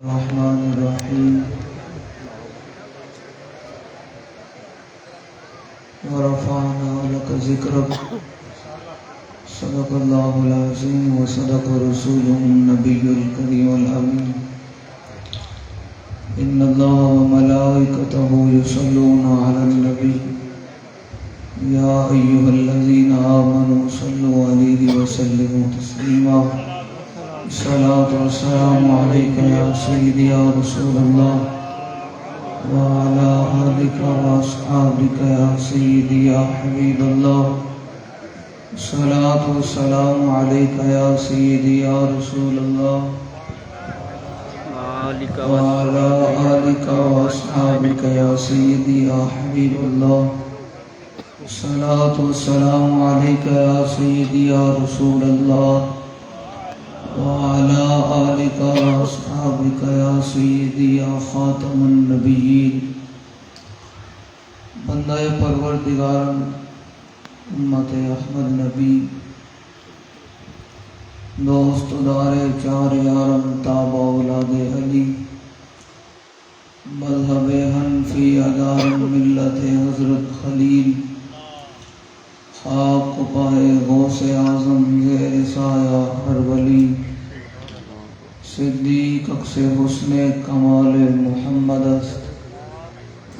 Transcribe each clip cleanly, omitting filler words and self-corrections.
الرحمن الرحيم ورفعنا لك ذكرك صدق الله العظيم وصدق رسوله النبي الكريم الأمين إن الله وملائكته يصلون على النبي يا أيها الذين آمنوا صلوا عليه وسلموا تسليما الصلاة والسلام عليك يا سيدي يا رسول الله وعلى آلك وأصحابك يا سيدي يا حبيب الله الصلاة والسلام عليك يا سيدي يا رسول الله وعلى آلك وأصحابك يا سيدي يا حبيب الله الصلاة والسلام عليك يا سيدي يا رسول الله وعلى آلك وأصحابك يا سيدي يا خاتم النبيين بندہ پروردگارم امت احمد نبی دوست دار چار یارم تابع اولاد علی مذہب حنفی ادارم ملت حضرت خلیل خاک پائے غوث اعظم زیر سایہ ہر ولی صدیق اکس حسن کمال محمد است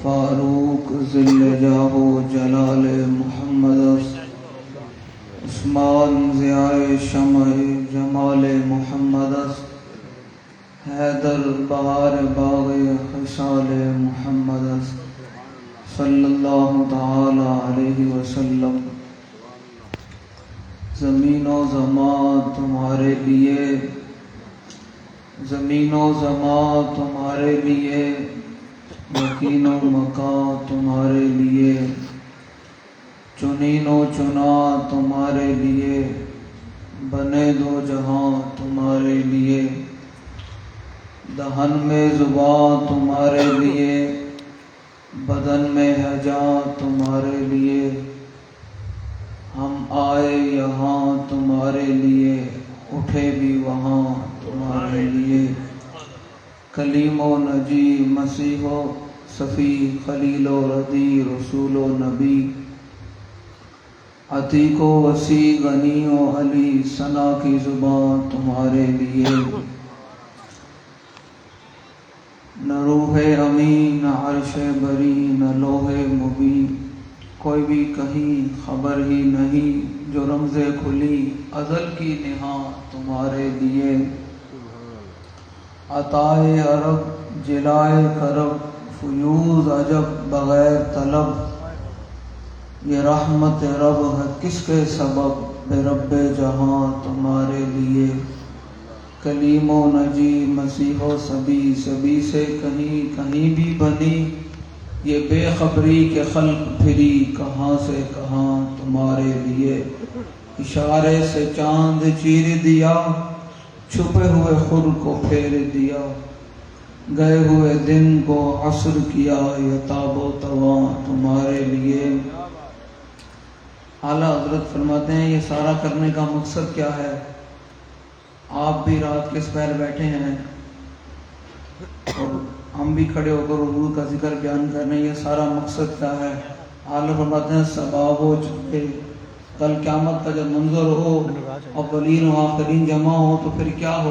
فاروق ذل جاہ و جلال محمد است عثمان ضیاء شمع جمال محمد است حیدر بہار باغ خصال محمد است صلی اللہ تعالی علیہ وسلم زمین و زمان تمہارے لیے زمین و زمان تمہارے لیے مکین و مکان تمہارے لیے چنین و چنا تمہارے لیے بنے دو جہاں تمہارے لیے دہن میں زبان تمہارے لیے بدن میں ہجاں تمہارے لیے ہم آئے یہاں تمہارے لیے اٹھے بھی وہاں تمہارے لیے کلیم و نجی مسیح و صفی خلیل و ردی رسول و نبی عتیق و وسیع غنی و علی ثنا کی زبان تمہارے لیے نہ روح امین نہ عرش بری نہ لوح مبین کوئی بھی کہیں خبر ہی نہیں جو رمز کھلی ازل کی نہا تمہارے لیے عطائے عرب جلائے کرب فیوز عجب بغیر طلب یہ رحمت رب ہے کس کے سبب بے رب جہاں تمہارے لیے کلیم و نجی مسیح و سبی سے کہیں کہیں بھی بنی یہ بے خبری کے خلق پھری کہاں سے کہاں تمہارے لیے اشارے سے چاند چیر دیا چھپے ہوئے خور کو پھیر دیا گئے ہوئے دن کو عصر کیا یہ تاب و تواں تمہارے لیے اعلیٰ حضرت فرماتے ہیں یہ سارا کرنے کا مقصد کیا ہے؟ آپ بھی رات کے سپہر بیٹھے ہیں اور ہم بھی کھڑے ہو کر حضور کا ذکر بیان کرنے، یہ سارا مقصد کیا ہے؟ اعلیٰ فرماتے ہیں سباب و چلے کل قیامت کا جب منظر ہو اولین و آخرین جمع ہو تو پھر کیا ہو؟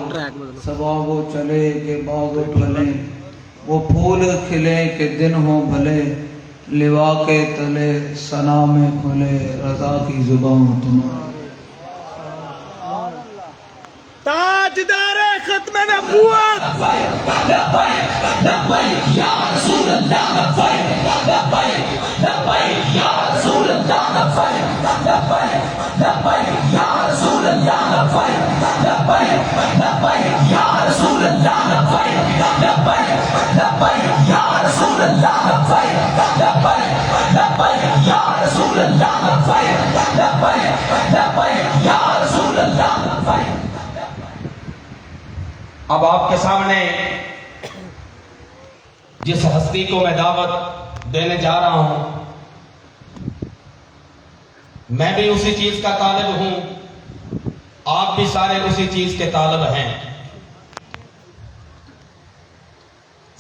سباب و چلے کہ باغ و پھلے وہ پھول کھلے کہ دن ہو بھلے لوا کے تلے ثنا میں کھلے رضا کی زبان تمہاری تاجدار ختم نبوت لبیک لبیک یا رسول اللہ لبیک لبیک لبیک یا رسول اللہ لبیک لبیک لبیک یا رسول اللہ لبیک لبیک لبیک یا رسول اللہ لبیک لبیک لبیک یا رسول اللہ لبیک لبیک لبیک یا رسول اللہ لبیک لبیک لبیک یا رسول اللہ لبیک۔ اب آپ کے سامنے جس ہستی کو میں دعوت دینے جا رہا ہوں میں بھی اسی چیز کا طالب ہوں، آپ بھی سارے اسی چیز کے طالب ہیں۔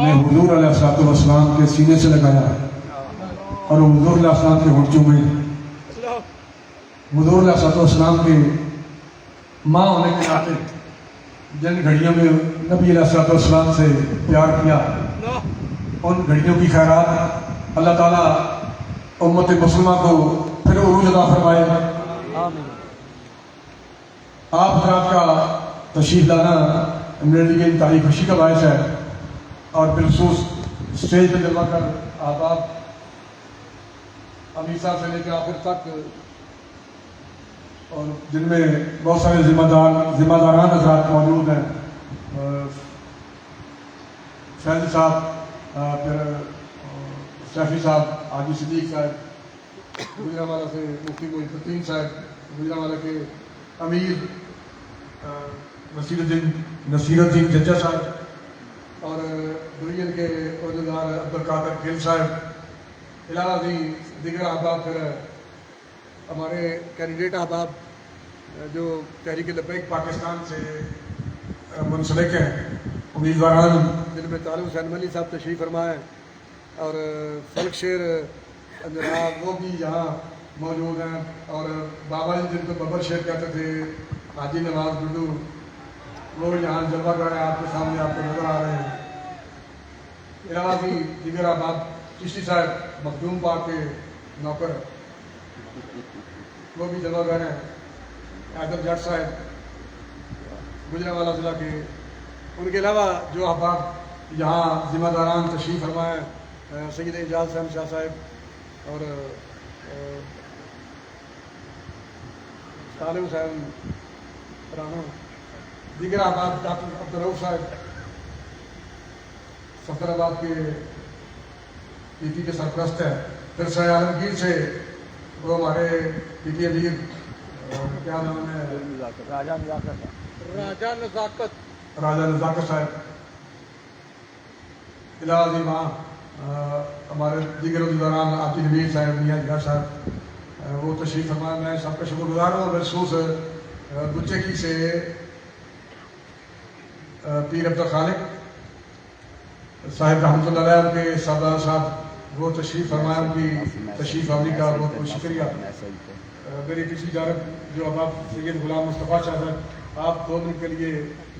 نے حضور علیہ الصلوۃ والسلام کے سینے سے لگایا اور حضور علیہ السلام کے ہونٹ چومے. حضور علیہ الصلوۃ والسلام کے ماں ہونے کے ناطے جن گھڑیوں میں نبی علیہ الصلوۃ والسلام سے پیار کیا ان گھڑیوں کی خیرات اللہ تعالیٰ امت مسلمہ کو پھر عروج عطا فرمائے. آپ حضرات کا تشریف لانا میرے لیے انتہائی خوشی کا باعث ہے اور بالخصوص اسٹیج پہ جلوہ کر احباب امیر صاحب سے لے کے آخر تک اور جن میں بہت سارے ذمہ داران حضرات موجود ہیں. فیض صاحب، پھر شیفی صاحب، حاجی صدیق صاحب گجرانوالہ سے، مفتی محی الدین صاحب گجرانوالہ کے، امیر نصیر الدین ججا صاحب اور ڈویژن کے عہدیدار عبدالقادر گل صاحب، علاوہ دیگر احباب، پھر ہمارے کینڈیڈیٹ احباب جو تحریک لبیک پاکستان سے منسلک ہیں، امیدواران جن میں طارق حسین ملی صاحب تشریف فرما ہیں اور فلک شیر جناب وہ بھی یہاں موجود ہیں، اور بابا جی جن کو ببر شیر کہتے تھے، حاجی نواز ڈڈو، وہ یہاں جلوہ گر ہیں، آپ کے سامنے آپ کو نظر آ رہے ہیں. علاوہ بھی دیگر احباب، چشتی صاحب مخدوم پاک کے نوکر وہ بھی جلوہ گر ہیں، حیدر جٹ صاحب گجرانوالہ ضلع کے. ان کے علاوہ جو احباب یہاں ذمہ داران تشریف فرمائے، سید اعجاز احمد شاہ صاحب اور طالب حسین رانا، دیگر احباب، ڈاکٹر عبدالرؤف صاحب صفدر آباد کے پی ٹی کے سرپرست ہیں، پھر سیاح عالمگیر سے وہ ہمارے پی ٹی امیر کیا نام ہے، راجہ نزاکت صاحب. علاوہ جی وہاں ہمارے دیگر عہدیداران آتی نویر صاحب، میاں جگر صاحب وہ تشریف فرمائے. میں سب کا شکر گزار ہوں. بالخصوص بچے کی سے پیر عبدالخالق صاحب رحمۃ اللہ علیہ، ان کے سردار صاحب وہ تشریف فرمائے، ان کی تشریف آوری کا بہت بہت شکریہ. میری پچھلی جانب جو اب آپ سید غلام مصطفیٰ شاہ صاحب، آپ 2 منٹ کے لیے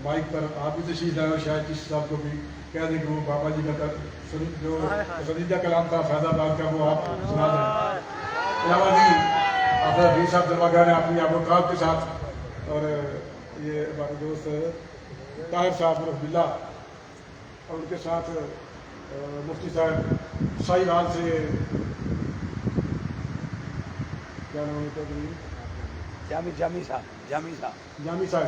مائک پر آپ بھی تشریف لائے اور شاید جس صاحب کو بھی کہہ دیں کہ وہ بابا جی کا جو پسندیدہ کلام تھا فیض آباد کا وہ آپ سنا دیں. علاوہ جی آپ حفیظ صاحب جلوہ گر ہیں اپنی آبوکات کے ساتھ، اور یہ ہمارے دوست طاہر صاحب رحمۃ اللہ اور ان کے ساتھ مفتی صاحب سائی حال سے کیا نام ہے، جامی صاحب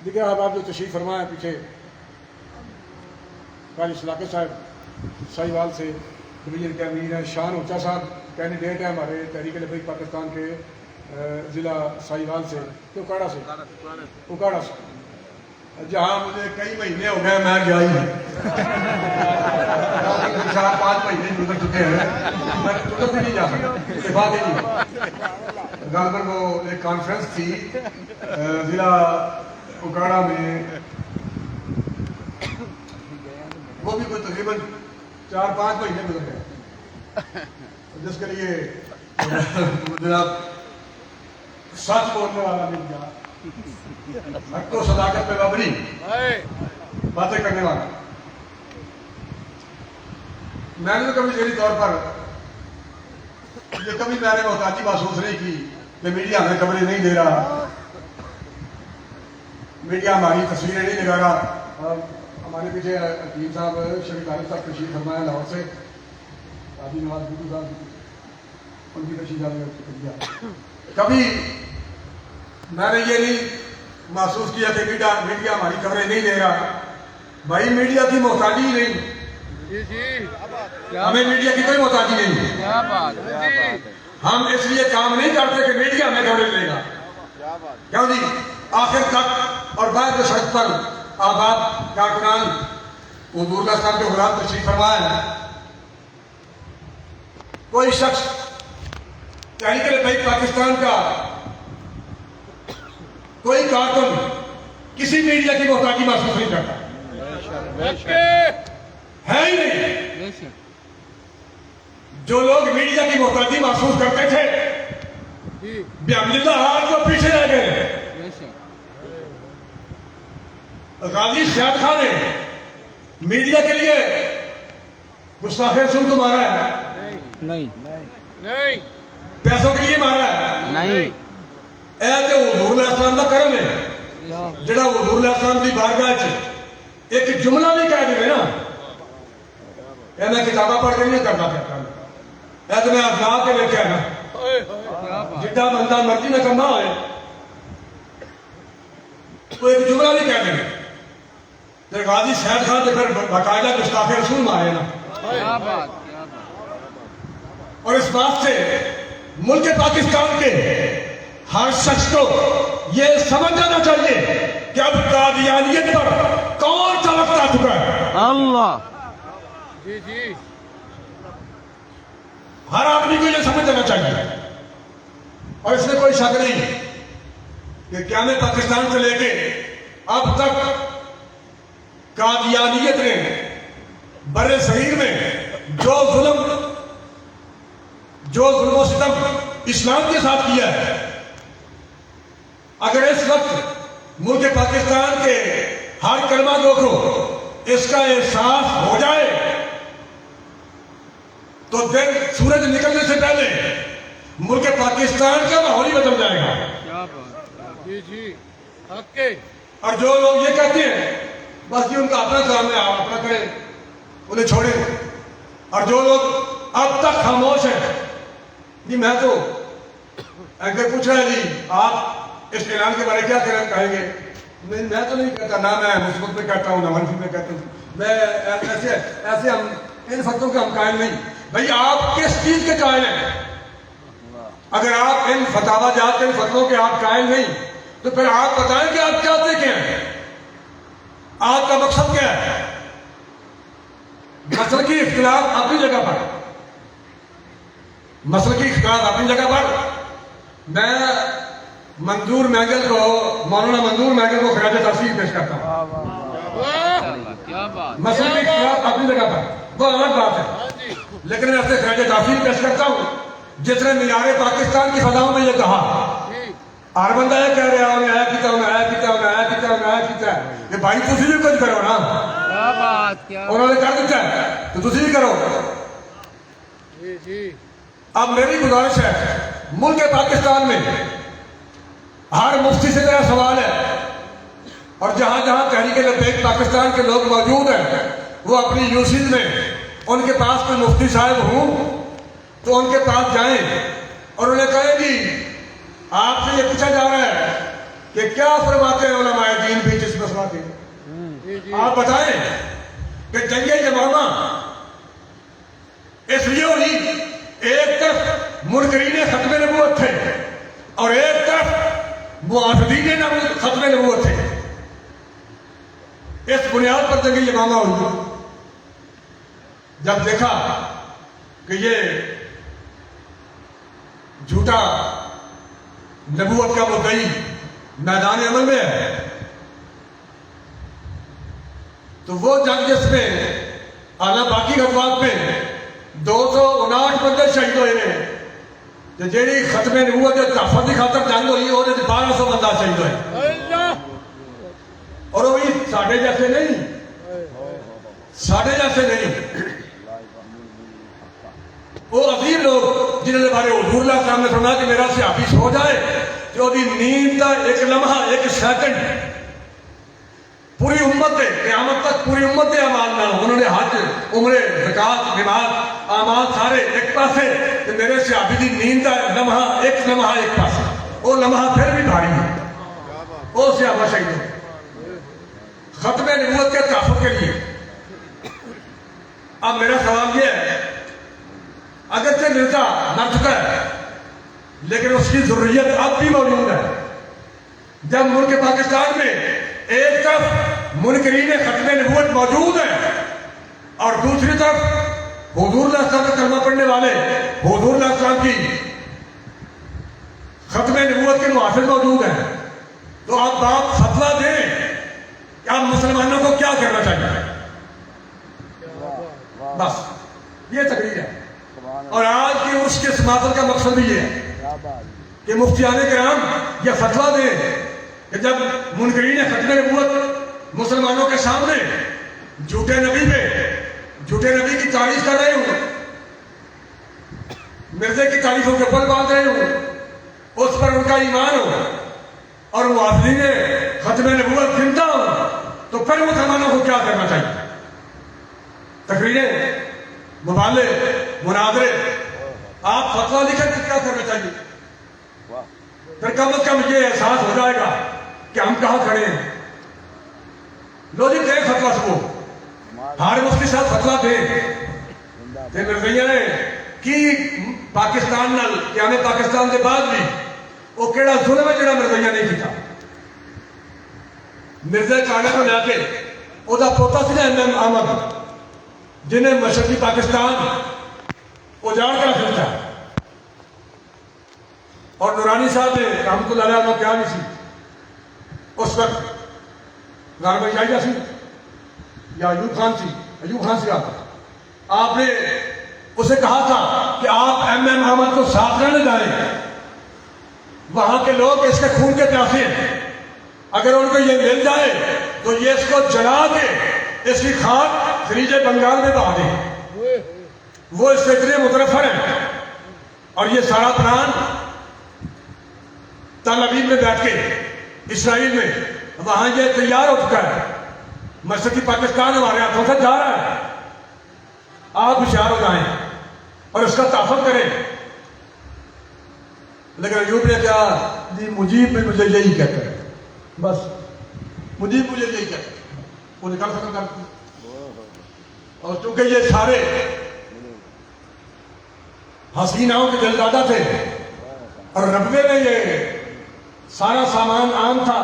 دیگر احباب جو تشریف فرمائے ہیں پیچھے، قاری شلاکت صاحب سائی حال سے ڈویژن کے امیر ہیں، شان اونچا صاحب کینڈیڈیٹ ہیں ہمارے تحریک لبیک پاکستان کے ضلع سائی حال سے، اکاڑا سے جہاں مجھے کئی مہینے ہو گئے میں گیا ہی نہیں. 4-5 مہینے گزر چکے ہیں، میں ترک بھی نہیں جا سکتا، اتفاق ہی نہیں. غالباً وہ ایک کانفرنس تھی ضلع اکاڑا میں، وہ بھی کوئی تقریباً 4-5 مہینے گزر گئے، جس کے لیے جناب سچ بولنے والا نہیں گیا، حق و صداقت پہ مبنی باتیں کرنے والا. میں نے تو کبھی ذہنی طور پر یہ کبھی میں نے محتاجی محسوس نہیں کی کہ میڈیا ہمیں کبھی نہیں دے رہا، میڈیا ہماری تصویریں نہیں لگا رہا. ہمارے پیچھے حکیم صاحب شریف عالم صاحب تشریف فرمایا لاہور سے، حاجی نواز ڈڈو صاحب ان کی تشریف شکریہ. کبھی میں نے یہ نہیں محسوس کیا کہ میڈیا ہماری خبریں نہیں دے رہا. بھائی میڈیا کی محتاجی ہی نہیں، ہمیں میڈیا کی کوئی محتاجی نہیں. ہم اس لیے کام نہیں کرتے کہ میڈیا ہمیں خبریں دے گا. کیوں جی آخر تک اور بعد سڑک پر آباد کارکنان حضور کا صاحب کے غلام تشریف فرمائے ہیں. کوئی شخص تحریک لبیک پاکستان کا کوئی کارکن کسی میڈیا کی محتاجی محسوس نہیں کرتا. ہے ہی نہیں. جو لوگ میڈیا کی محتاجی محسوس کرتے تھے بحمدللہ آج وہ پیچھے رہ گئے. غازی سیاد خان نے میڈیا کے لیے گستاخ رسول کو مارا ہے؟ نہیں. پیسوں کے لیے مارا ہے؟ نہیں. اے تے حضور علیہ السلام کا کرم ہے جڑا حضور علیہ السلام کی بارگاہ چ ایک جملہ بھی کہہ دے نا. اے میں کتاباں پڑھ کے نہیں کرنا چاہتا, اے تو میں آزما کے ویکھیا نا. جڈا بندہ مرضی میں کما ہوئے تو ایک جملہ بھی کہہ دے. غازی سیاد خان نے پھر باقاعدہ گستاخ رسول مارے نا. اور اس بات سے ملک پاکستان کے ہر شخص کو یہ سمجھ جانا چاہیے کہ اب قادیانیت پر کون سا وقت آ چکا ہے. اللہ جی ہر آدمی کو یہ سمجھ جانا چاہیے. اور اس میں کوئی شک نہیں کہ قیام پاکستان سے لے کے اب تک قادیانیت نے بر صغیر میں جو ظلم و ستم اسلام کے ساتھ کیا ہے, اگر اس وقت ملک پاکستان کے ہر کلمہ گو کو اس کا احساس ہو جائے تو دن سورج نکلنے سے پہلے ملک پاکستان کا ماحول ہی بدل جائے گا. اور جو لوگ یہ کہتے ہیں بس یہ ان کا اپنا کام ہے, آپ اپنا کریں, انہیں چھوڑیں. اور جو لوگ اب تک خاموش ہیں, جی میں تو اگر پوچھ رہا ہے جی آپ اس اعلان کے بارے کیا کہیں گے, میں تو نہیں کہتا, نہ میں مثبت میں کہتا ہوں نہ منفی میں کہتا ہوں. میں ایسے ہم ان فتووں کے ہم قائل نہیں. بھئی آپ کس چیز کے قائل ہیں؟ اگر آپ ان فتاوا جات ان فتووں کے آپ قائل نہیں تو پھر آپ بتائیں کہ آپ چاہتے کیا ہیں, آپ کا مقصد کیا ہے. مسلکی اختلاف اپنی جگہ پر, مسلکی اختلاف اپنی جگہ پر. میں منظور محگل کو, مولانا منظور محگل کو خراج تحسین پیش کرتا ہوں. مسلکی اختلاف اپنی جگہ پر وہ الگ بات ہے, لیکن میں اسے خراج تحسین پیش کرتا ہوں جس نے مینار پاکستان کی فضاؤں میں یہ کہا. ہر بندہ یہ کہہ رہا ہے انہیں آیا کیتا, انہیں آیا کیتا, انہیں آیا کیتا, انہیں آیا کیتا ہے. یہ بھائی تسی بھی کچھ کرو نا, انہوں نے کر دیتا ہے تو تسی بھی کرو. اب میری گزارش ہے, ملک پاکستان میں ہر مفتی سے میرا سوال ہے, اور جہاں جہاں تحریک لبیک پاکستان کے لوگ موجود ہیں وہ اپنی یوسیز میں ان کے پاس کوئی مفتی صاحب ہوں تو ان کے پاس جائیں اور انہیں کہیں جی آپ سے یہ پوچھا جا رہا ہے کہ کیا فرماتے ہیں علماء دین بھی جس مسئلہ کے, آپ بتائیں کہ جنگ یمامہ اس لیے ہوئی ایک طرف منکرین ختم نبوت تھے اور ایک طرف معاہدین ختم نبوت تھے. اس بنیاد پر جنگ یمامہ ہوئی. جب دیکھا کہ یہ جھوٹا نبوت کا مدعی میدان عمل میں ہے تو وہ جنگ جس میں اعلیٰ باقی غزوات میں 259 بندے شہید ہوئے ہیں, جیڑی ختم نبوت تحفظ کی خاطر جنگ ہوئی اور 1200 بندہ شہید ہوئے. اور وہ بھی ساڑھے جیسے نہیں, ساڑھے جیسے نہیں, وہ عظیم لوگ جنہوں نے بارے حضور اللہ صاحب نے فرمایا کہ میرا صحابی سو جائے جو دی نیند کا ایک لمحہ ایک سیکنڈ پوری امت ہے قیامت تک پوری امت ہے اعمال نہ انہوں نے حج عمرے زکات نماز اعمال سارے ایک پاسے کہ میرے صحابی دی نیند کا لمحہ ایک پاسے, وہ لمحہ پھر بھی بھاری ہے, وہ صحابہ شہید ہے ختم نبوت کے تحفظ کے لیے. اب میرا سوال یہ ہے, اگرچہ مرزا مر چکا ہے لیکن اس کی ضروریت اب بھی موجود ہے. جب ملک پاکستان میں ایک طرف منکرین ختم نبوت موجود ہیں اور دوسری طرف حضور اللہ صلی اللہ علیہ وسلم کا کلمہ پڑھنے والے حضور اللہ صلی اللہ علیہ وسلم کی ختم نبوت کے محافظ موجود ہیں, تو آپ فتویٰ دیں کہ آپ مسلمانوں کو کیا کرنا چاہیے. بس یہ تقریر ہے. اور آج کی عرس کے سماعت کا مقصد بھی یہ ہے کہ مفتیان کرام یہ فتویٰ دیں کہ جب منکرین ختم نبوت مسلمانوں کے سامنے جھوٹے نبی کی تعریف کر رہے ہوں، مرزے کی تعریفوں کے پل باندھ رہے ہوں، اس پر ان کا ایمان ہو اور معافین ختم نبوت زندہ ہو، تو پھر مسلمانوں کو کیا کرنا چاہیے؟ تقریریں، مبالے، مناظرے، آپ فتویٰ لکھیں تو کیا کرنا چاہیے؟ پھر کم از کم یہ احساس ہو جائے گا کہ ہم کہاں کھڑے ہیں. لو جی دیں فتویٰ سبو، ہر مفتی صاحب فتویٰ دیں مرزیہ نے کی پاکستان نال قیام پاکستان کے بعد بھی وہ کیڑا ظلم ہے جڑا مرزیہ نہیں کیتا. مرزا کانے کو لے کے وہ پوتا سی ایم احمد جنہیں مشرقی پاکستان اجاڑ کر رکھا اور نورانی صاحب نے رحمت اللہ علیہ کیا نہیں سی اس وقت غالب جائیہ سی یا ایوب خان سی آپ نے اسے کہا تھا کہ آپ ایم احمد کو ساتھ رہنے جائیں، وہاں کے لوگ اس کے خون کے پیاسے ہیں، اگر ان کو یہ مل جائے تو یہ اس کو جلا کے اس کی خاک خلیج بنگال میں بہا دیں. وہ اس سے اتنے متنفر ہیں اور یہ سارا پلان تل ابیب میں بیٹھ کے اسرائیل میں وہاں یہ تیار ہو چکا ہے. مشرقی پاکستان ہمارے ہاتھوں سے جا رہا ہے. آپ ہوشیار ہو جائیں اور اس کا تحفظ کریں. لیکن ایوب نے کہا جی مجیب بھی مجھے یہی کہتا ہے، بس مجیب مجھے یہی کہتا ہے. وہ نکال ختم کر دی. اور چونکہ یہ سارے حسیناؤں کے دلدادہ تھے اور ربوے میں یہ سارا سامان عام تھا،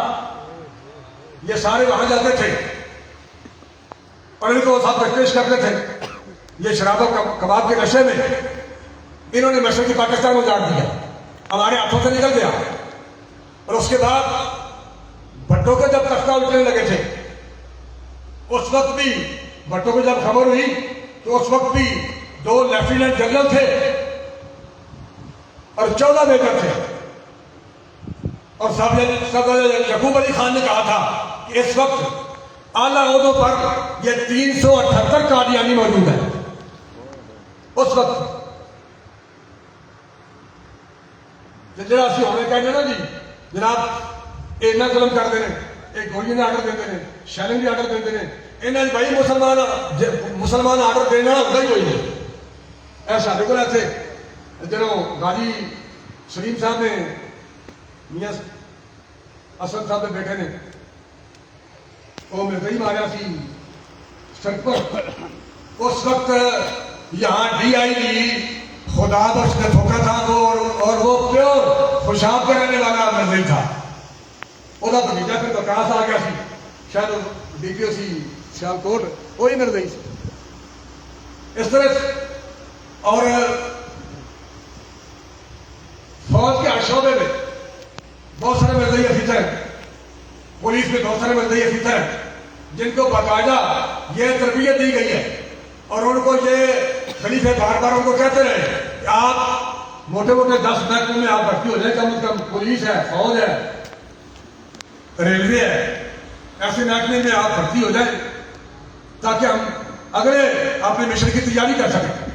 یہ سارے وہاں جاتے تھے اور ان کو ساتھ پیش کرتے تھے. یہ شراب و کباب کے نشے میں انہوں نے مشرقی پاکستان کو جاڑ دیا، ہمارے ہاتھوں سے نکل گیا. اور اس کے بعد بھٹو کے جب تختہ الٹنے لگے تھے اس وقت بھی بھٹو کو جب خبر ہوئی تو اس وقت بھی 2 لیفٹیننٹ جنرل تھے اور 14 میجر تھے. اور یعقوب علی خان نے کہا تھا کہ اس وقت اعلیٰ عہدوں پر یہ 378 قادیانی موجود ہیں. اس وقت جڑا اسی ہونے کہنے نا جی جناب اینا ظلم کرتے ہیں، ایک گولیاں آرڈر دیتے ہیں، شیلنگ بھی آرڈر دیتے ہیں. انہیں بھائی مسلمان آرڈر دینا ہوتا ہی کوئی نہیں. ایسا دیکھو ایسے جنہوں غازی سلیم صاحب نے میاں اسد صاحب نے بیٹھے نے وہ مرزا ہی ماریا سی سڑک پر. اس وقت یہاں ڈی آئی جی خدا بخش نے دھوکا تھا اور وہ پیور خوشاب کا رہنے والا مرزا ہی تھا. وہ بھتیجا پھر وکاس آ گیا سی، شاید ڈی پی او سی سیال کوٹ، وہی مرزا ہی سی. اس طرح اور فوج کے ہر شعبے میں بہت سارے مرزائی افیسر ہیں، پولیس میں بہت سارے مرزائی افیسر ہیں جن کو باقاعدہ یہ تربیت دی گئی ہے اور ان کو یہ خلیفے بار بار ان کو کہتے رہے کہ آپ موٹے موٹے 10 محکموں میں آپ بھرتی ہو جائیں، کم از کم پولیس ہے، فوج ہے، ریلوے ہے، ایسے محکمے میں آپ بھرتی ہو جائیں تاکہ ہم اگلے اپنے مشن کی تیاری کر سکیں.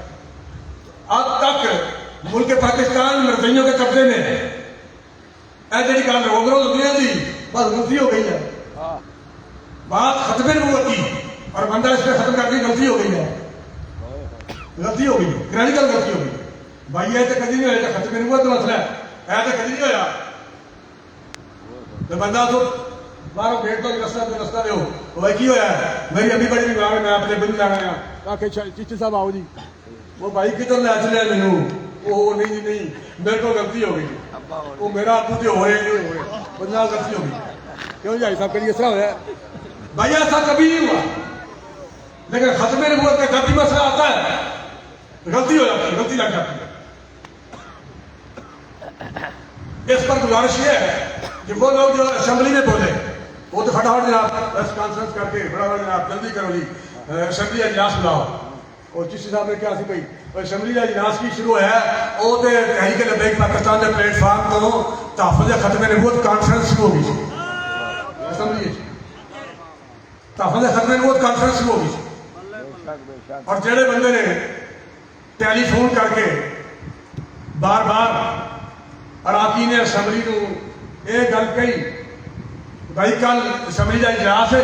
اب تک ملک پاکستان مرزائیوں کے قبضے میں ہے. ایسے جی کام روگرو دنیا دی بس غلطی ہو گئی ہے، بات ختم نبوت کی اور بندہ اس پہ ختم کر دی، غلطی ہو گئی ہے، غلطی ہو گئی، کریٹیکل غلطی ہو گئی. بھائی ایسے کدی نہیں ہویا، ختم نبوت کا مسئلہ ہے، ایسے کدی نہیں ہویا. تو بندہ تو باہر گیٹ پر رستہ دے ہو بھائی کی ہویا ہے، میری ابھی بڑی بیمار ہے، میں اپنے بند جانا ہے کہ چشتی صاحب آؤ جی. وہ بھائی کدھر لے چلے مینو، وہ نہیں میرے کو غلطی ہو گئی، وہ میرا ابو جو ہوئے بندہ غلطی ہو گئی. کیوں جی صاحب کبھی اس طرح ہوا ہے؟ بھائی ایسا کبھی نہیں ہوا، لیکن ختم نبوت کا غلطی مسئلہ آتا ہے، غلطی ہو جاتی ہے، غلطی لگ جاتی ہے. اس پر گزارش یہ ہے کہ وہ لوگ جو اسمبلی میں بولے وہ تو فٹافٹ جناب پریس کانفرنس کر کے بڑا جناب جلدی کرو جی اسمبلی اجلاس بلاؤ. اور جس حساب سے کیا سی بھائی اسمبلی کا اجلاس کی شروع ہے وہ تو تحریک لبیک پاکستان کے پلیٹ فارم تو تحفظ ختم نبوت کانفرنس شروع ہوگی سی اسمبلی تحفظ ختم نبوت کانفرنس شروع ہوگی سی اور جڑے بندے نے ٹیلی فون کر کے بار بار اراکین اسمبلی کو یہ گل کہی بھائی کل اسمبلی کا اجلاس ہے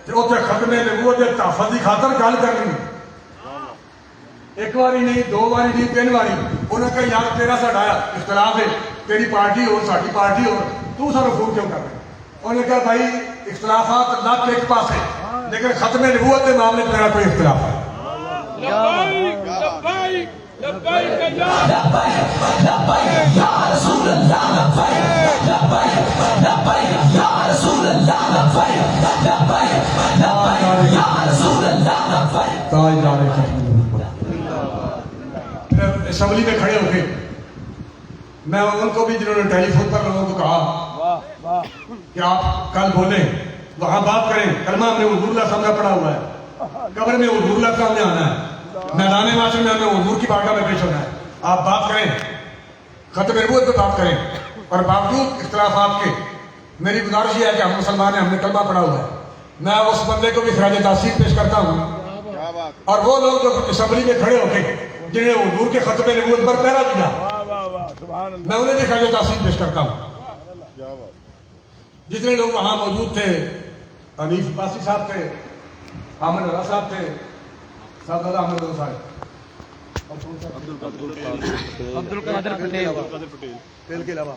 تو اتنے ختم نبوت کے تحفظ کی خاطر گل کرنی ایک باری نہیں دو باری نہیں تین باری انہوں نے کہا یار تیرا ساڈا اختلاف ہے تیری پارٹی ہو ساری پارٹی ہو تو سارا فون کیوں کر رہے انہوں نے کہا بھائی اختلافات لگ ایک پاس ہے لیکن ختم نبوت کے معاملے میں میرا کوئی اختلاف ہے اسمبلی میں کھڑے ہو کے میں ان کو بھی جنہوں نے ٹیلی فون پر لوگوں کو کہا کہ آپ کل بولیں وہاں بات کریں کلمہ ہم نے حضور اللہ صاحب کا پڑھا ہوا ہے قبر میں حضور اللہ صاحب نے آنا ہے میدان معاشر میں ہمیں حضور کی بارگاہ میں پیش ہونا ہے آپ بات کریں ختم نبوت پہ بات کریں اور باوجود اختلافات کے میری گزارش یہ ہے کہ ہم مسلمان ہیں ہم نے کلمہ پڑھا ہوا ہے میں اس بندے کو بھی خراج تحسین پیش کرتا ہوں اور وہ لوگ جو اسمبلی میں کھڑے ہو کے جنہیں حضور کے ختم نبوت پر پہرا دیا میں انہیں بھی خراج تحسین پیش کرتا ہوں جتنے لوگ وہاں موجود تھے حنیف عباسی صاحب تھے حامد اللہ صاحب تھے صاحبزادہ احمد اللہ صاحب عبد القادر پٹیل کے علاوہ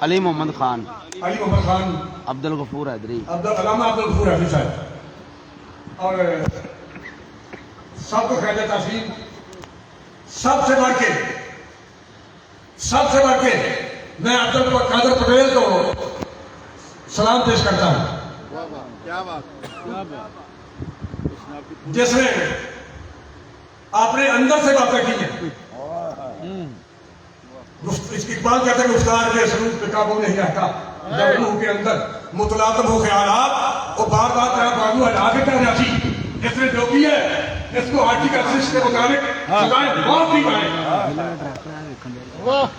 علی محمد خان عبد الغفور حیدری علامہ عبد الغفور حیدری صاحب اور سب کو خراج تحسین سب سے بڑھ کے میں عبد القادر پٹیل کو سلام پیش کرتا ہوں جس نے اپنے اندر سے باتیں کی ہیں اقبال کہتے ہیں گفتار کے سلوک پہ قابو نہیں رہتا جب روح کے اندر متلاطم ہو خیالات اور بار بار تیرا بازو ہٹا کے کہنا چاہیے اس نے جو کی ہے اس کو آرٹیکل 6 کے مطابق سزائیں بہت دی جائیں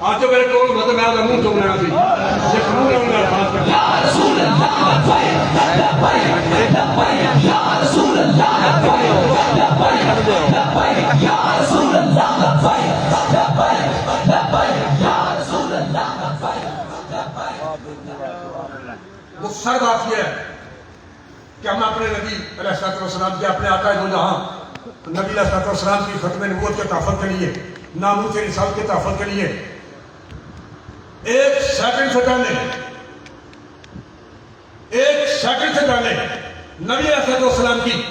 آج جو میرے ٹول مطلب میں آدھا منہ چومنا سی یہ قانون ہے انہیں بات کرنا یا رسول اللہ لبیک لبیک لبیک یا رسول اللہ لبیک لبیک لبیک یا رسول اللہ لبیک لبیک لبیک یا رسول اللہ لبیک مختصر بات یہ ہے کہ ہم اپنے نبی علیہ الصلوۃ والسلام کے اپنے آقا دو جہاں نبی علیہ الصلوۃ والسلام کی ختم نبوت کے تحفظ کے لیے ناموس رسالت کے تحفظ کے لیے ایک سیکنڈ سے پہلے نبی علیہ الصلوۃ والسلام کی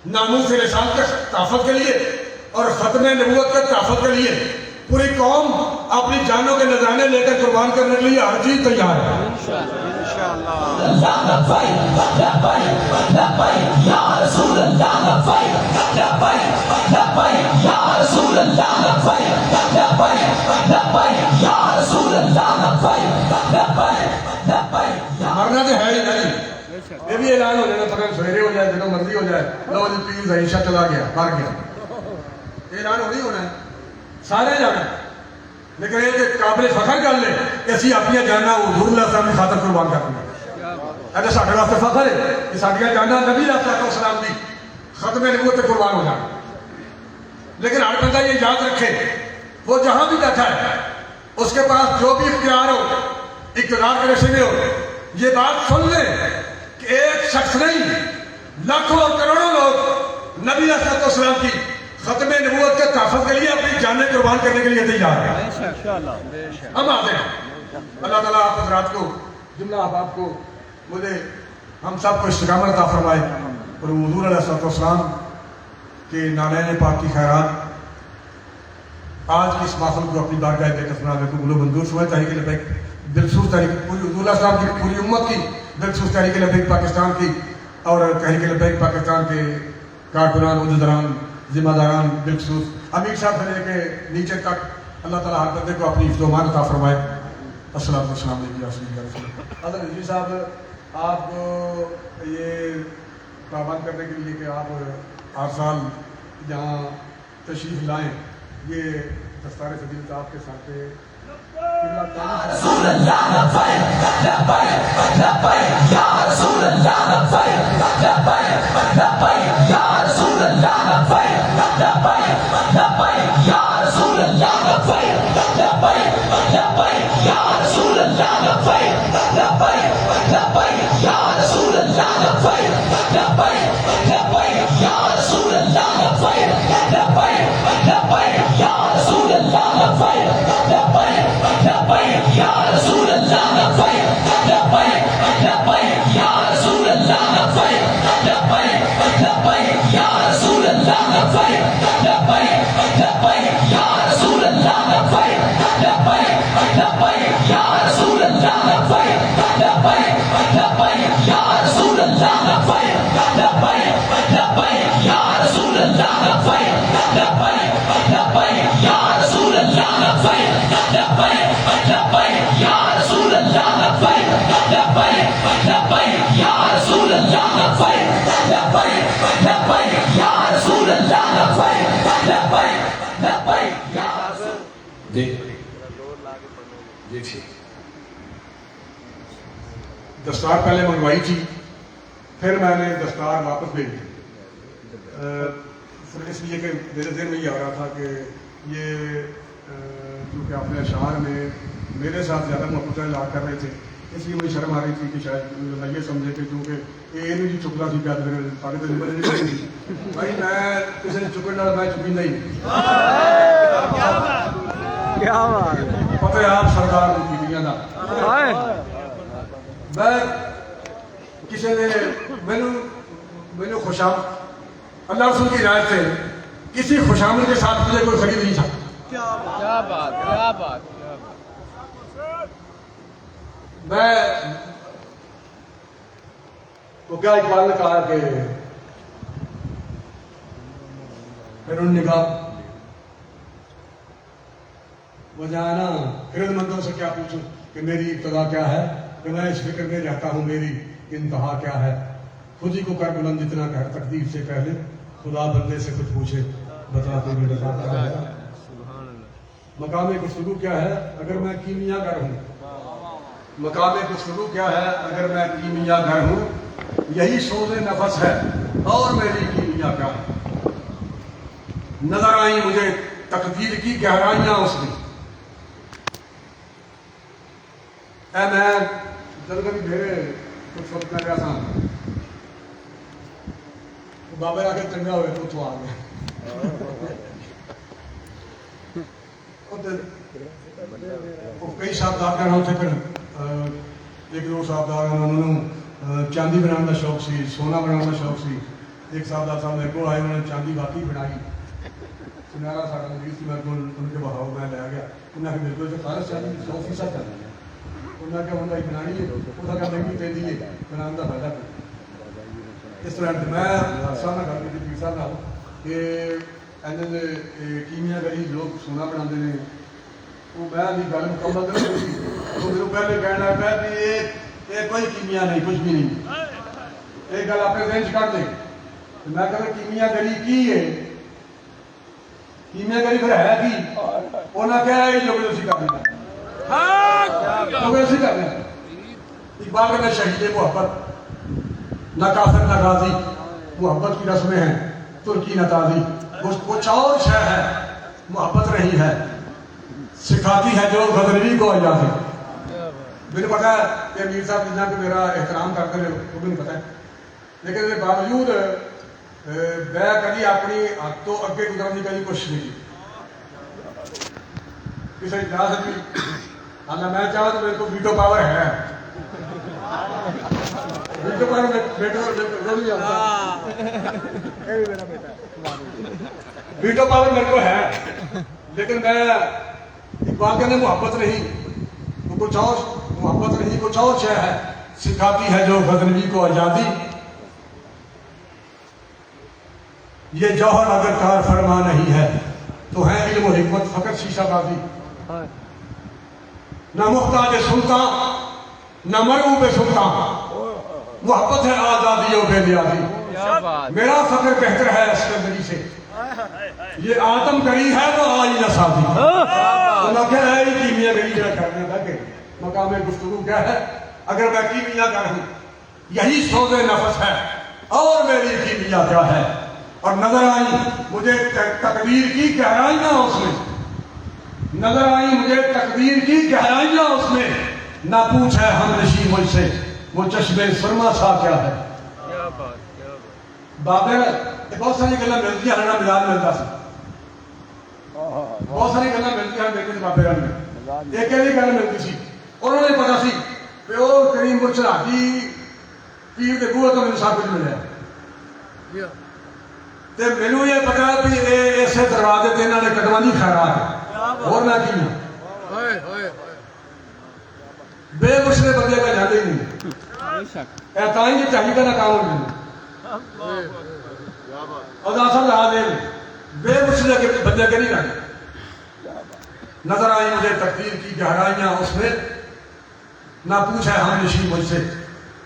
ناموس رسالت کے تحفظ کے لیے اور ختم نبوت کے تحفظ کے لیے پوری قوم اپنی جانوں کے نذرانے لے کر قربان کرنے کے لیے ہر چیز تیار ہے مرنا تو ہے ہی نہیں یہ بھی اعلان ہو جائے پتہ سویرے ہو جائے جنہوں مرضی ہو جائے لو جی پیر عیشہ چلا گیا مر گیا اعلان ہو نہیں ہونا ہے سارے جانا لیکن یہ قابل فخر گل ہے کہ اسی اپنی جانا حضور اللہ صاحب کی خاطر قربان کرنا ہے سارے واسطے فخر ہے کہ ساری جانا نبی علیہ الصلوۃ والسلام کی ختم نبوت سے قربان ہو جانا لیکن ہر بندہ یہ یاد رکھے وہ جہاں بھی بیٹھا ہے اس کے پاس جو بھی اختیار ہو اقتدار کے رشتے میں ہو یہ بات سن لے کہ ایک شخص نہیں لاکھوں اور کروڑوں لوگ نبی علیہ الصلوۃ والسلام کی ختم نبوت کے تحفظ کے لیے اپنی جانیں قربان کرنے کے لیے تیار ہے ہم آتے ہیں اللہ تعالیٰ آپ حضرات کو جملہ آپ کو مجھے ہم سب کو استقامت عطا فرمائے اور حضور علیہ الصلوۃ والسلام کے نالین پاک کی خیرات آج کی اس محفل کو اپنی بارگاہ بے کسنا میں قبول و منظور ہوئے تحریک لبیک دلسوز تحریک پوری حضور اللہ صاحب کی پوری امت کی دلسوز تحریک لبیک پاکستان کی اور تحریک لبیک پاکستان کے کارکنان عہدیداران ذمہ داران دلسوز امیر صاحب سے لے کے نیچے تک اللہ تعالیٰ ہر بندے کو اپنی حفظ و امان عطا فرمائے السلام علیکم حضرت رضوی صاحب آپ کو یہ پابند کرنے کے لیے کہ آپ ہر سال جہاں تشریف لائیں. یہ دستار فضیلت آپ کے ساتھ پہ قبلہ تعریف رسول اللہ لبیک لبیک لبیک یا رسول اللہ لبیک لبیک لبیک یا رسول اللہ لبیک لبیک لبیک یا رسول اللہ لبیک لبیک لبیک یا رسول اللہ لبیک لبیک لبیک یا رسول اللہ لبیک لبیک لبیک یا رسول اللہ لبیک لبیک لبیک یا رسول اللہ لبیک لبیک لبیک یا رسول اللہ لبیک لبیک لبیک یا رسول اللہ لبیک لبیک لبیک یا رسول اللہ لبیک لبیک لبیک یا رسول اللہ لبیک لبیک لبیک یا رسول اللہ لبیک لبیک لبیک یا رسول اللہ لبیک لبیک لبیک یا رسول اللہ لبیک لبیک لبیک یا رسول اللہ لبیک لبیک لبیک یا رسول اللہ لبیک لبیک لبیک یا رسول اللہ لبیک لبیک لبیک یا رسول اللہ لبیک لبیک لبیک یا رسول. دیکھیے دستار پہلے منگوائی تھی, پھر میں نے دستار واپس بھیج دی, اس لیے کہ میرے ذہن میں یہ آ رہا تھا کہ یہ کیونکہ اپنے اشعار میں میرے ساتھ زیادہ محبت لا کر رہے تھے, اس لیے مجھے شرم آ رہی تھی کہ شاید یہ سمجھے کہ کیونکہ یہ جی چکنا سی پیاد میرے سارے دن بنے نہیں بھائی میں کسی نے چکن میں چکی نہیں. کیا بات پتہ ہے آپ سرکار کی دنیا کا میں کسی نے مینو خوشام اللہ رسول کی ہدایت سے کسی خوشامد کے ساتھ مجھے کوئی خرید نہیں تھا. کیا بات کیا بات. میں تو کیا اقبال نے کہا کہ پھر انہوں نے کہا وہ جانا خرید مندوں سے کیا پوچھوں کہ میری ابتدا کیا ہے, کہ میں اس فکر میں رہتا ہوں میری انتہا کیا ہے. خود ہی کو کر بلند اتنا کہ ہر تقدیر سے پہلے خدا بندے سے کچھ پوچھے بتا تو میرے ساتھ کیا ہے. مقام گفتگو کیا ہے اگر میں کیمیا گر ہوں, مقام گفتگو کیا ہے اگر میں کیمیا گر ہوں, یہی سوز نفس ہے اور میری کیمیا کیا ہے. نظر آئی مجھے تقدیر کی گہرائیاں اس میں, اے میں جب کبھی میرے کچھ وقت میں گیا تھا بابا آ کے چنگا ہوئے تو آ گیا. کئی صاحبدار کہنا ہوتے پھر ایک دو صاحبدار انہوں نے چاندی بنانے کا شوق سی, سونا بنانے کا شوق سی. ایک صاحبدار صاحب میرے کو آئے, انہوں نے چاندی باقی بنائی, سنہرا ساڑھا مجید سی, میرے کو ان کے بہاؤ میں لے گیا. انہوں نے میرے کو جو خالص چاندی 100% کرنا ہے, انہوں نے کہا ہوں بنانی ہے, انہوں نے کہا مہنگی دے دیے بنانے کا فائدہ کر. اس طرح میں سامنا کر کے پیر صاحب نہ کہ کیمیا گری لوگ سونا بنا ہیں وہ میں گل مکمل تو میرے پہلے کہنا پہ بھی یہ کوئی کیمیا نہیں, کچھ بھی نہیں. یہ گل اپنے ذہن چ کر دیں. میں کہ کیمیا گری کی ہے, کیمیا گری پھر ہے کی, انہیں کہا یہ جو کچھ کر دینا جو کچھ کر دینا. اقبال کہنا شہید محبت نہ کافر نہ غازی, محبت کی رسمیں ہیں ترکی نہ تازی. کچھ اور شے ہے محبت رہی ہے سکھاتی ہے جو غزنوی کو آزادی. مجھے پتا ہے کہ امیر صاحب جتنا کہ میرا احترام کرتے ہیں وہ بھی نہیں پتا ہے, لیکن اس کے باوجود میں کبھی اپنی تو اگے گزرنے کی کوشش نہیں کی کسی اجلاس بھی. اگر میں چاہوں تو میرے کو ویٹو پاور ہے, ویٹو پاور ویٹو پاور میرے کو ہے, لیکن میں اقبال کہنے محبت نہیں تو کچھ اور محبت نہیں کچھ اور شے ہے سکھاتی ہے جو غزنوی کو آزادی. یہ جوہر اگر کار فرما نہیں ہے تو ہے علم و حکمت فقط شیشہ بازی. نہ محتاج سلطان نہ مرعوب سلطان, محبت ہے آزادی و بے نیازی. میرا فخر بہتر ہے اسکندری سے, یہ آدم کری ہے تو آج نہ ساتھی تو میں کہہ رہا ہے کیمیا گری جا کرنے لگے مقام گفتگو کیا ہے اگر میں کیمیا کر ہوں یہی سوز نفس ہے اور میری کیمیا کیا ہے اور نظر آئی مجھے تقدیر کی گہرائیاں اس میں نظر آئی مجھے تقدیر کی گہرائیاں اس میں نہ پوچھے ہم نشی مجھ سے وہ چشمے سرما سا کیا ہے بابے بہت ساری گلیں ملتی ہیں ہمارا ملاد ملتا سی بہت ساری گلیں ملتی ہیں لیکن بابے میں ایک ایسی گل ملتی سی انہوں نے پتا سی کہ وہ کریم کو چڑھاتی پیر کے بوے تو میرے ساتھ کچھ ملے تے مینوں یہ پتا بھی اسے دروازے تے انہاں نے قدماں دی خیرات ہے اور نہ کی بے مشرے بندے کا جاتے ہی نہیں احتائیں یہ چاہیے نہ کام ہو اور اصل رہا دے بے مشرے کے بندے کے نہیں رہے نظر آئی مجھے تقدیر کی گہرائیاں اس میں نہ پوچھے ہم نشی مجھ سے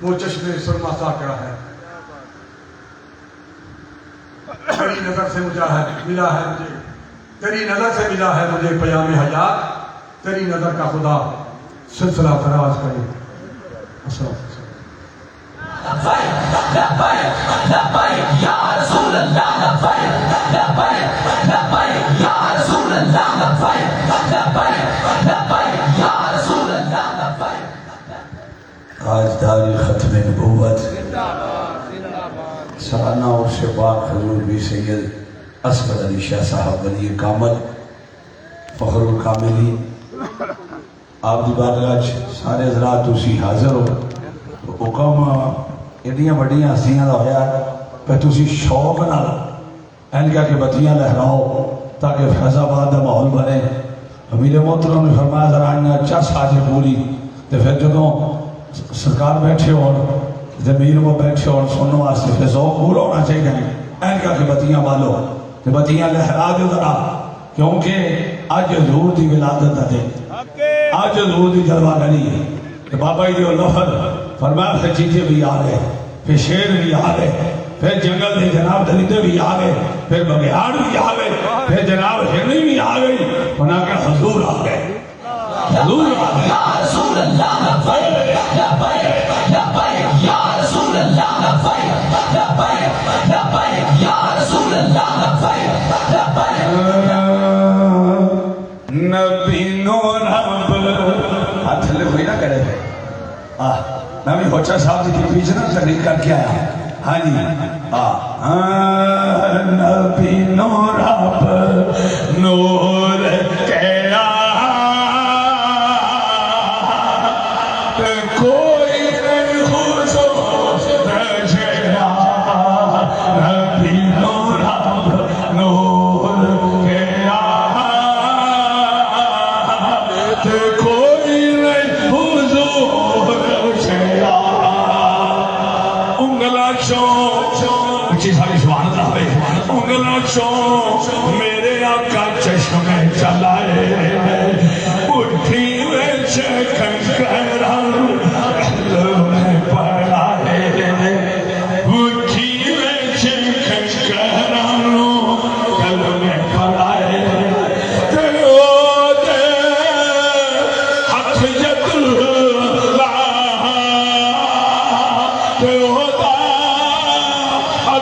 وہ چشمے سرما سا کیا ہے تیری نظر سے ملا ہے مجھے تیری نظر سے ملا ہے مجھے پیام حیات تیری نظر کا خدا سلسلہ فراز کرے السلام لبیک لبیک لبیک یا رسول اللہ لبیک لبیک لبیک یا رسول اللہ لبیک لبیک لبیک یا رسول اللہ لبیک آج تاریخ ختم نبوت سالانہ عرس پاک حضور بھی سید اسغر علی شاہ صاحب ولی کامل فخر الکاملین آپ دی بارگاہ سارے حضرات تسی حاضر ہو حکم ایڈیاں بڑیاں ہستیاں دا ہویا پہ تسی شوق نال اینکا کے بتیاں لہراؤ تاکہ فیض آباد دا ماحول بنے امیر محترم نے فرمایا ذرا انہاں چس آج پوری تے پھر جدوں سرکار بیٹھے اور ضمیر کو بیٹھے اور سننے واسطے پھر ذوق پورا ہونا چاہیے اینکا کے بتیاں بالو تے بتیاں لہرا دو ذرا کیونکہ آج حضور دی ولادت ہے آج حضور دی جلوہ گری ہے کہ بابا جی وہ لفظ فرمایا پھر چیزیں بھی آ گئے پھر شیر بھی آ گئے پھر جنگل دے جناب درندے بھی آ گئے پھر بگیاڑ بھی آ گئے پھر جناب ہرنی بھی آ گئی بنا کے حضور آ گئے حضور آ گئے یا رسول اللہ لبیک لبیک لبیک یا رسول اللہ لبیک لبیک لبیک یا رسول اللہ لبیک لبیک نبی نو رب ہاتھ لے کوئی نہ کرے میں بھی ہوچا صاحب کی پیچھے نا تقریر کر کے آیا ہاں جی نبی نو رب نور کیا کوئی نہیں حضور رجلا نبی نو رب نور کیا کوئی نہیں حضور رجلا انگلا چون اچھی ساری سبحان اللہ بھائی انگلا چون میرے آقا چشم چلائے اٹھی ویچ کنکرہ میں پڑھائے اٹھی ویچ کنکرہ گل میں پڑھائے تیرو دے ہاتھ ید اللہ تیرو دا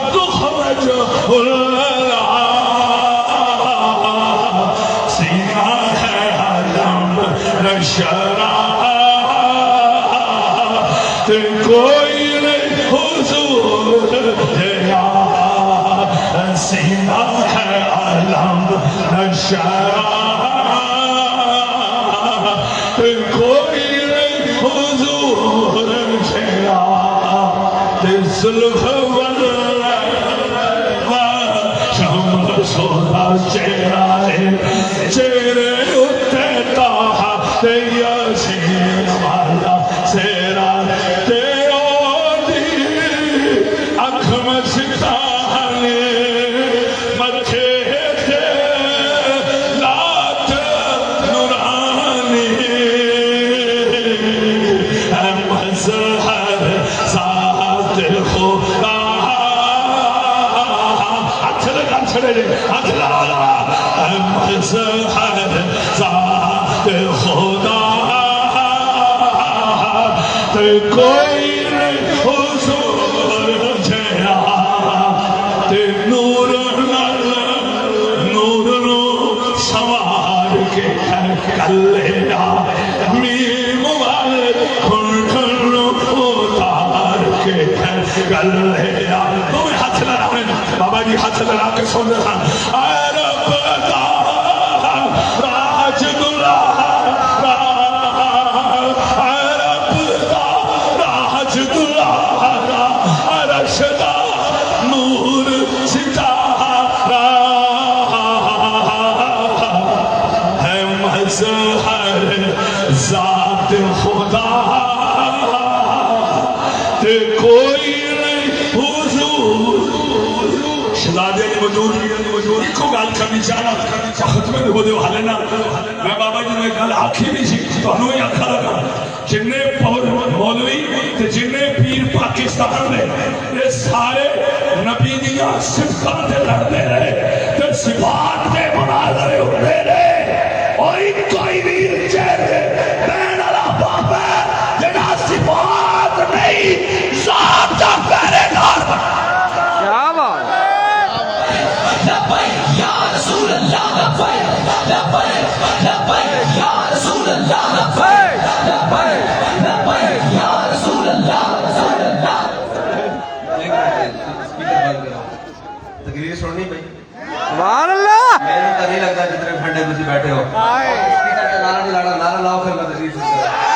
دکھ وجہ اللہ سینہ ہے علم نشرہ کوئی نہیں حضور تیرا سینہ ہے علم نشرہ کوئی نہیں حضور تیرا زلف شم سودا چہرہ چہرے اتے تاہا یاسین والا سیرا تیرو دی اکھ میں ستانے متھے تے لات نورانی اے مظہر ذات خدا ہاتھ لگا چھڑے دے ہاتھ لالا مظہر ذات خدا تے کوئی حضور جیا تے نور نو سوار کے کلیا میم والے کھنڈن اتار کے کلیا تمہیں ہاتھ لڑا بابا جی ہاتھ لڑا کے سن رہا عرب دا راج دلہا عرب دا راج دلہا عرش دا نور ستارہ ہے مظہر ذات خدا تے کوئی نہیں حضور شہزادے نے وجود کو گال کرنی چاہنا ختم میں وہ دے حالے نہ میں بابا جی میں گال آکھی نہیں سی تو انہوں ہی آکھا لگا جنہیں مولوی تے جنہیں پیر پاکستان نے یہ سارے نبی دیا صفتان تے لڑنے رہے تے صفات تے مناظرے ہونے رہے اور کوئی ویر چہرے بین اللہ بابا جنا صفات نہیں ذات کا پہرے دار بنا کیا بات لبیک یا رسول اللہ لبیک لبیک لبیک یا رسول اللہ لبیک لبیک لبیک یا رسول اللہ رسول اللہ تقریر سننی پئی سبحان اللہ میرے تو نہیں لگتا جتنے گھنٹے تسی بیٹھے ہو نعرہ نہیں لانا نعرہ لاؤ پھر میں تقریر سنتا